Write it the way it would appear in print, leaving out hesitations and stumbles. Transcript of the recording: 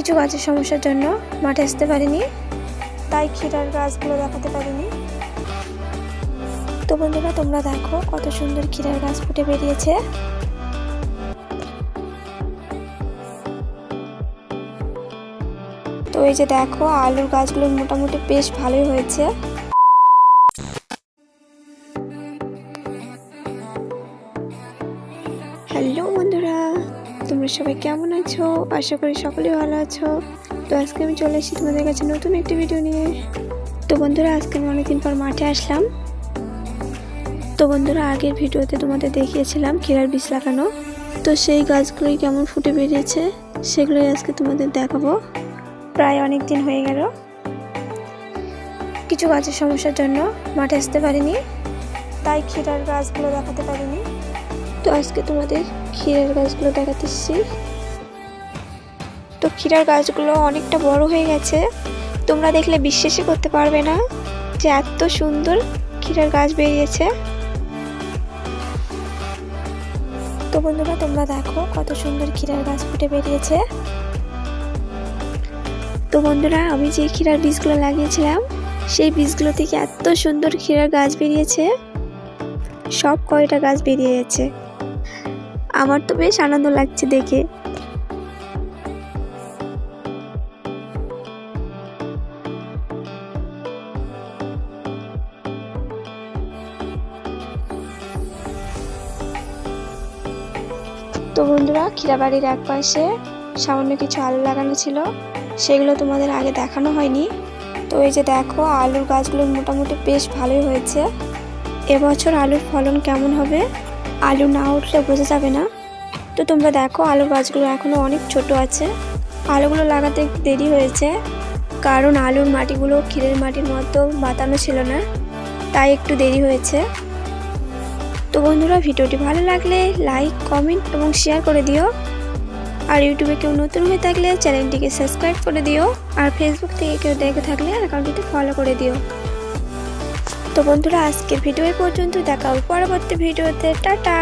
কিছু গাছের সমস্যার জন্য মাঠে আসতে পারিনি, তাই ক্ষীরার গাছগুলো দেখাতে পারিনি। তো বন্ধুরা, তোমরা দেখো কত সুন্দর ক্ষীরার গাছ ফুটে বেরিয়েছে। তো এই যে দেখো, আলুর গাছগুলো মোটামুটি বেশ ভালোই হয়েছে। হ্যালো বন্ধুরা, তোমরা সবাই কেমন আছো? আশা করি সকলেই ভালো আছো। তো আজকে আমি চলে এসেছি তোমাদের কাছে নতুন একটি ভিডিও নিয়ে। তো বন্ধুরা, আজকে আমি অনেকদিন পর মাঠে আসলাম। তো বন্ধুরা, আগের ভিডিওতে তোমাদের দেখিয়েছিলাম ক্ষীরার বীজ লাগানো। তো সেই গাছগুলোই কেমন ফুটে বেরিয়েছে সেগুলোই আজকে তোমাদের দেখাবো। প্রায় অনেক দিন হয়ে গেল, কিছু গাছের সমস্যার জন্য মাঠে আসতে পারিনি, তাই ক্ষীরার গাছগুলো দেখাতে পারিনি। তো আজকে তোমাদের ক্ষীরার গাছগুলো দেখাতেছি। তো ক্ষীরার গাছগুলো অনেকটা বড় হয়ে গেছে, তোমরা দেখলে বিশ্বাসই করতে পারবে না যে এত সুন্দর ক্ষীরার গাছ বেরিয়েছে। তো বন্ধুরা, তোমরা দেখো কত সুন্দর ক্ষীরার গাছ ফুটে বেরিয়েছে। তো বন্ধুরা, আমি যে ক্ষীরার বীজগুলো লাগিয়েছিলাম সেই বীজগুলো থেকে এত সুন্দর ক্ষীরার গাছ বেরিয়েছে, সব কয়টা গাছ বেরিয়ে গেছে। আমার তো বেশ আনন্দ লাগছে দেখে। তো বন্ধুরা, ক্ষীরা বাড়ির এক পাশে সামান্য কিছু আলু লাগানো ছিল, সেগুলো তোমাদের আগে দেখানো হয়নি। তো এই যে দেখো, আলুর গাছগুলো মোটামুটি বেশ ভালোই হয়েছে। এবছর আলুর ফলন কেমন হবে আলু না উঠলে বোঝা যাবে না। তো তোমরা দেখো, আলুর গাছগুলো এখনো অনেক ছোট আছে। আলুগুলো লাগাতে দেরি হয়েছে, কারণ আলুর মাটিগুলো ক্ষীরের মাটির মতো বাতানো ছিল না, তাই একটু দেরি হয়েছে। তো বন্ধুরা, ভিডিওটি ভালো লাগলে লাইক, কমেন্ট এবং শেয়ার করে দিও। আর ইউটিউবে কেউ নতুন হয়ে থাকলে চ্যানেলটিকে সাবস্ক্রাইব করে দিও। আর ফেসবুক থেকে কেউ দেখে থাকলে অ্যাকাউন্টটিতে ফলো করে দিও। তো বন্ধুরা, আজকের ভিডিও পর্যন্ত, দেখা হবে পরবর্তী ভিডিওতে। টাটা।